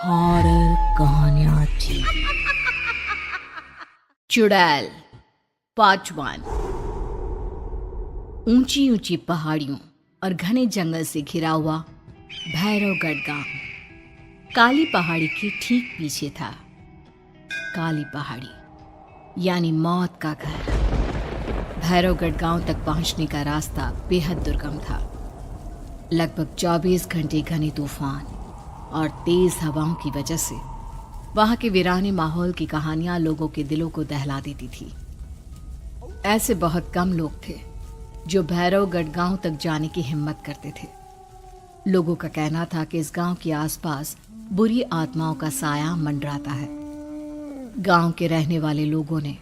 Horror कहानियां थी। चुड़ैल पार्ट 1। ऊंची ऊंची पहाड़ियों और घने जंगल से घिरा हुआ भैरवगढ़ गांव काली पहाड़ी के ठीक पीछे था। काली पहाड़ी यानी मौत का घर। भैरवगढ़ गांव तक पहुंचने का रास्ता बेहद दुर्गम था। लगभग 24 घंटे घने तूफान और तेज हवाओं की वजह से वहां के वीराने माहौल की कहानियां लोगों के दिलों को दहला देती थी। ऐसे बहुत कम लोग थे जो भैरवगढ़ गांव तक जाने की हिम्मत करते थे। लोगों का कहना था कि इस गांव के आसपास बुरी आत्माओं का साया मंडराता है। गांव के रहने वाले लोगों ने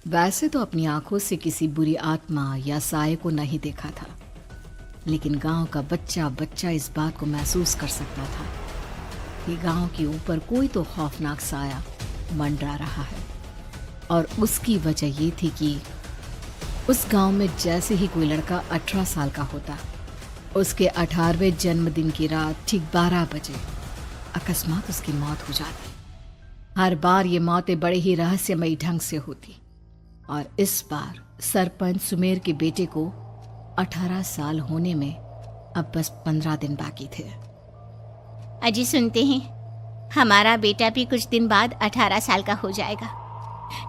वैसे तो अपनी आंखों से किसी बुरी आत्मा या साये को नहीं देखा था, लेकिन गांव का बच्चा बच्चा इस बात को महसूस कर सकता था कि गांव के ऊपर कोई तो खौफनाक साया मंडरा रहा है। और उसकी वजह ये थी कि उस गांव में जैसे ही कोई लड़का 18 साल का होता, उसके 18वें जन्मदिन की रात ठीक 12 बजे अकस्मात उसकी मौत हो जाती। हर बार ये मौतें बड़े ही रहस्यमयी ढंग से होती और इस बार सरपंच सुमेर के बेटे को 18 साल होने में अब बस 15 दिन बाकी थे। अजी सुनते हैं, हमारा बेटा भी कुछ दिन बाद 18 साल का हो जाएगा।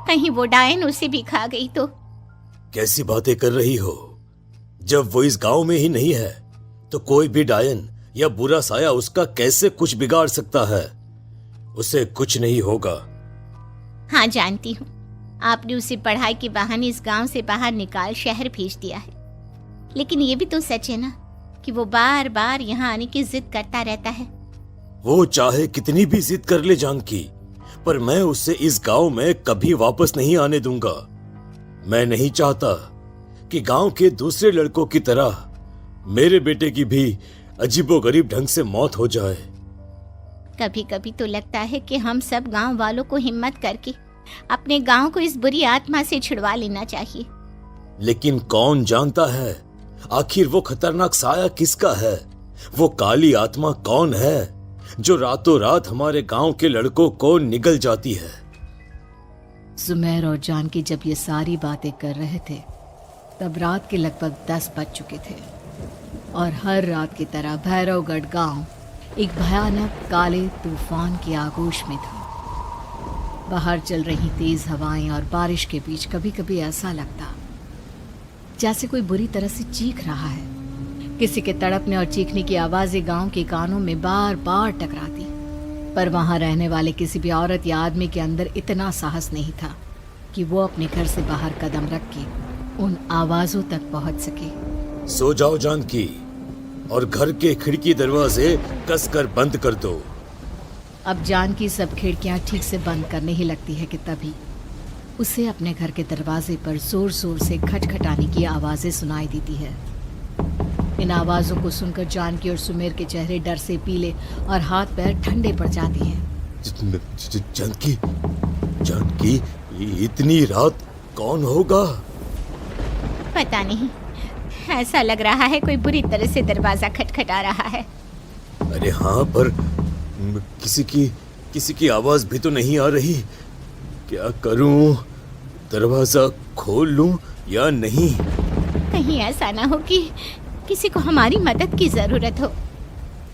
कहीं वो डायन उसे भी खा गई तो। कैसी बातें कर रही हो? जब वो इस गांव में ही नहीं है तो कोई भी डायन या बुरा साया उसका कैसे कुछ बिगाड़ सकता है? उसे कुछ नहीं होगा। हाँ जानती हूँ, आपने उसे पढ़ाई के बहाने इस गांव से बाहर निकाल शहर भेज दिया है, लेकिन ये भी तो सच है ना कि वो बार बार यहाँ आने की जिद करता रहता है। वो चाहे कितनी भी जिद कर ले जानकी, पर मैं उसे इस गांव में कभी वापस नहीं आने दूंगा। मैं नहीं चाहता कि गांव के दूसरे लड़कों की तरह मेरे बेटे की भी अजीबोगरीब ढंग से मौत हो जाए। कभी कभी तो लगता है कि हम सब गांव वालों को हिम्मत करके अपने गांव को इस बुरी आत्मा से छुड़वा लेना चाहिए। लेकिन कौन जानता है आखिर वो खतरनाक साया किसका है? वो काली आत्मा कौन है जो रातों रात हमारे गांव के लड़कों को निगल जाती है? सुमेर और जानकी जब ये सारी बातें कर रहे थे तब रात के लगभग 10 बज चुके थे और हर रात की तरह भैरवगढ़ गांव एक भयानक काले तूफान की आगोश में था। बाहर चल रही तेज हवाएं और बारिश के बीच कभी कभी ऐसा लगता जैसे कोई बुरी तरह से चीख रहा है। किसी के तड़पने और चीखने की आवाजें गांव के कानों में बार बार टकराती, पर वहां रहने वाले किसी भी औरत या आदमी के अंदर इतना साहस नहीं था कि वो अपने घर से बाहर कदम रख के उन आवाजों तक पहुंच सके। सो जाओ जानकी और घर के खिड़की दरवाजे कसकर बंद कर दो। अब जानकी सब खिड़कियां ठीक से बंद करने ही लगती है कि तभी उसे अपने घर के दरवाजे पर जोर जोर से खटखटाने की आवाजें सुनाई देती है। इन आवाजों को सुनकर जानकी और सुमेर के चेहरे डर से पीले और हाथ पैर ठंडे पड़ जाते हैं। जानकी, जानकी, इतनी रात कौन होगा? पता नहीं, ऐसा लग रहा है कोई बुरी तरह से दरवाजा खटखटा रहा है। अरे हाँ, पर किसी की आवाज भी तो नहीं आ रही। क्या करूं? दरवाजा खोल लूं या नहीं? कहीं ऐसा ना हो कि किसी को हमारी मदद की जरूरत हो।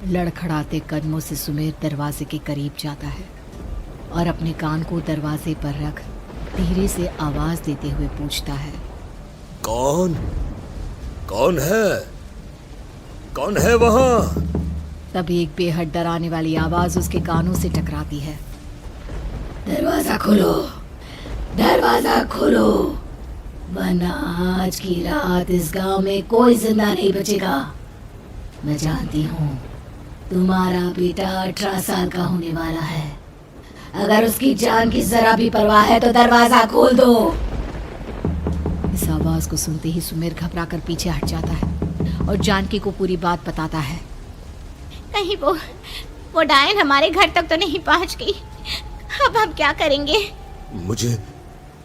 लड़खड़ाते कदमों से सुमेर दरवाजे के करीब जाता है और अपने कान को दरवाजे पर रख धीरे से आवाज देते हुए पूछता है, कौन कौन है? कौन है वहां? तभी एक बेहद डराने वाली आवाज उसके कानों से टकराती है। दरवाजा खोलो, दरवाजा खोलो, वरना आज की रात इस गांव में कोई जिंदा नहीं बचेगा। मैं जानती हूँ तुम्हारा बेटा 18 साल का होने वाला है। अगर उसकी जान की जरा भी परवाह है तो दरवाजा खोल दो। इस आवाज को सुनते ही सुमेर घबरा कर पीछे हट जाता है और जानकी को पूरी बात बताता है। कहीं वो डायन हमारे घर तक तो नहीं पहुंच गई? अब हम क्या करेंगे?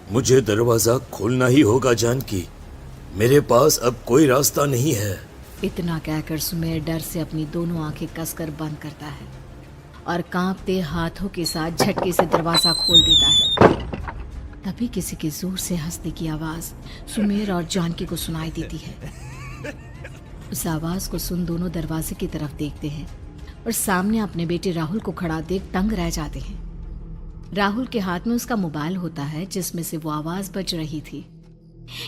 मुझे दरवाजा खोलना ही होगा जानकी। मेरे पास अब कोई रास्ता नहीं है। इतना कहकर सुमेर डर से अपनी दोनों आंखें कसकर बंद करता है और कांपते हाथों के साथ झटके से दरवाजा खोल देता है। तभी किसी के जोर से हंसने की आवाज सुमेर और जानकी को सुनाई देती है। उस आवाज को सुन दोनों दरवाजे की तरफ देखते हैं और सामने अपने बेटे राहुल को खड़ा देख दंग रह जाते हैं। राहुल के हाथ में उसका मोबाइल होता है जिसमें से वो आवाज बज रही थी।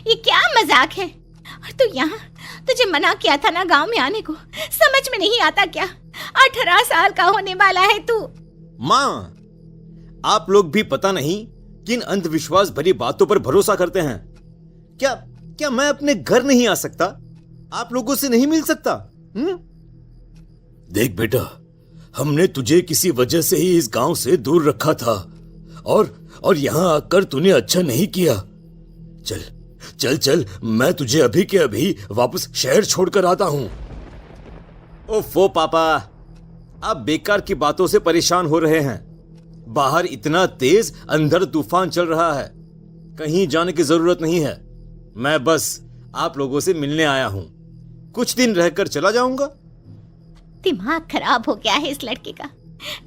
ये क्या मजाक है? और तू यहाँ, तुझे मना किया था ना गांव में आने को, समझ में नहीं आता क्या? 18 साल का होने वाला है तू। माँ, आप लोग भी पता नहीं किन अंधविश्वास भरी बातों पर भरोसा करते हैं। क्या क्या मैं अपने घर नहीं आ सकता? आप लोगों से नहीं मिल सकता? देख बेटा, हमने तुझे किसी वजह से ही इस गांव से दूर रखा था और यहां आकर तूने अच्छा नहीं किया। चल चल चल, मैं तुझे अभी के अभी वापस शहर छोड़कर आता हूं। ओफो पापा, आप बेकार की बातों से परेशान हो रहे हैं। बाहर इतना तेज अंधड़ तूफान चल रहा है, कहीं जाने की जरूरत नहीं है। मैं बस आप लोगों से मिलने आया हूं, कुछ दिन रहकर चला जाऊंगा। दिमाग खराब हो गया है इस लड़के का,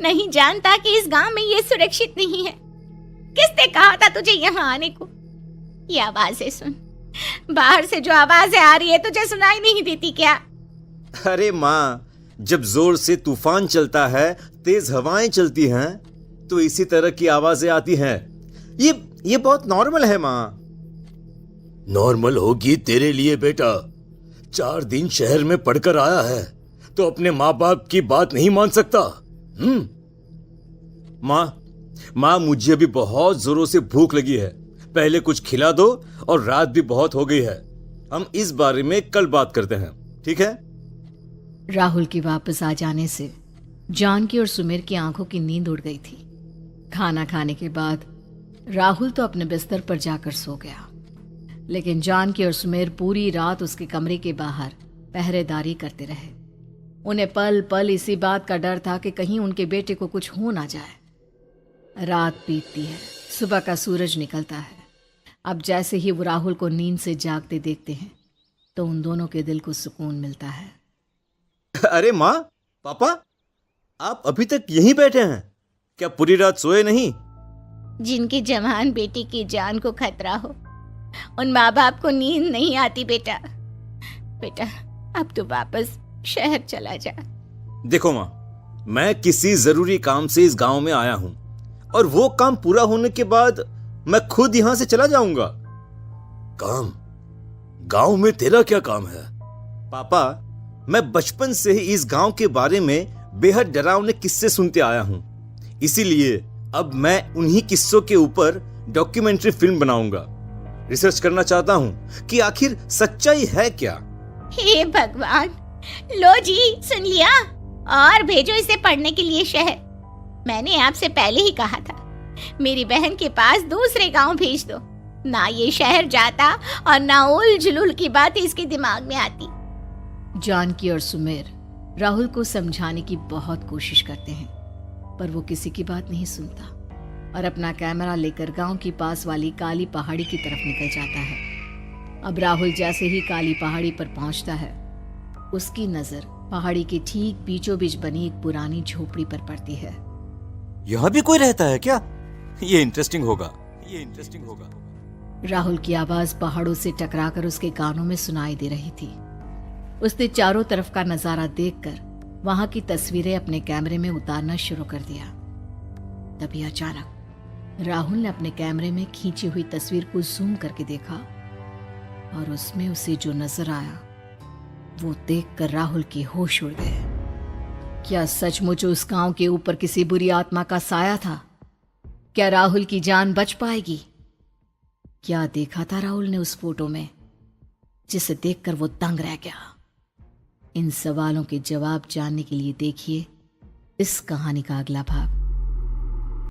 नहीं जानता कि इस गांव में ये सुरक्षित नहीं है। किसने कहा था तुझे यहाँ आने को? ये आवाजें सुन, बाहर से जो आवाजें आ रही है तुझे सुनाई नहीं देती क्या? अरे माँ, जब जोर से तूफान चलता है, तेज हवाएं चलती हैं, तो इसी तरह की आवाजें आती हैं। ये बहुत नॉर्मल है माँ। नॉर्मल होगी तेरे लिए बेटा। 4 दिन शहर में पढ़कर आया है तो अपने माँ बाप की बात नहीं मान सकता। माँ, मुझे अभी बहुत जोरों से भूख लगी है, पहले कुछ खिला दो, और रात भी बहुत हो गई है। हम इस बारे में कल बात करते हैं, ठीक है? राहुल के वापस आ जाने से जानकी और सुमेर की आंखों की नींद उड़ गई थी। खाना खाने के बाद राहुल तो अपने बिस्तर पर जाकर सो गया, लेकिन जानकी और सुमेर पूरी रात उसके कमरे के बाहर पहरेदारी करते रहे। उन्हें पल पल इसी बात का डर था कि कहीं उनके बेटे को कुछ हो ना जाए। रात बीतती है, सुबह का सूरज निकलता है। अब जैसे ही वो राहुल को नींद से जागते देखते हैं तो उन दोनों के दिल को सुकून मिलता है। अरे माँ, पापा, आप अभी तक यहीं बैठे हैं? क्या पूरी रात सोए नहीं? जिनकी जवान बेटी की जान को खतरा हो, उन माँ बाप को नींद नहीं आती बेटा। बेटा, अब तो वापस शहर चला जा। देखो माँ, मैं किसी जरूरी काम से इस गांव में आया हूं, और वो काम पूरा होने के बाद मैं खुद यहां से चला जाऊंगा। काम? गांव में तेरा क्या काम है? पापा, मैं बचपन से ही इस गांव के बारे में बेहद डरावने किस्से सुनते आया हूं, इसीलिए अब मैं उन्हीं किस्सों के ऊपर डॉक्यूमेंट्री फिल्म बनाऊंगा। रिसर्च करना चाहता हूं कि आखिर सच्चाई है क्या। हे भगवान, लो जी, सुन लिया, और भेजो इसे पढ़ने के लिए शहर। मैंने आपसे पहले ही कहा था, मेरी बहन के पास दूसरे गांव भेज दो। ना ये शहर जाता और ना उल जुलूल की बात इसके दिमाग में आती। जानकी और सुमेर राहुल को समझाने की बहुत कोशिश करते हैं, पर वो किसी की बात नहीं सुनता और अपना कैमरा लेकर गांव की पास वाली काली पहाड़ी की तरफ निकल जाता है। अब राहुल जैसे ही काली पहाड़ी पर पहुंचता है, उसकी नजर पहाड़ी के ठीक बीचों बीच बनी एक पुरानी झोपड़ी पर पड़ती है। यहाँ भी कोई रहता है क्या? ये इंटरेस्टिंग होगा। राहुल की आवाज पहाड़ों से टकराकर उसके कानों में सुनाई दे रही थी। उसने चारों तरफ का नजारा देखकर वहां की तस्वीरें अपने कैमरे में उतारना शुरू कर दिया। तभी अचानक राहुल ने अपने कैमरे में खींची हुई तस्वीर को जूम करके देखा, और उसमें उसे जो नजर आया वो देखकर राहुल के होश उड़ गए। क्या सचमुच उस गांव के ऊपर किसी बुरी आत्मा का साया था? क्या राहुल की जान बच पाएगी? क्या देखा था राहुल ने उस फोटो में जिसे देखकर वो दंग रह गया? इन सवालों के जवाब जानने के लिए देखिए इस कहानी का अगला भाग।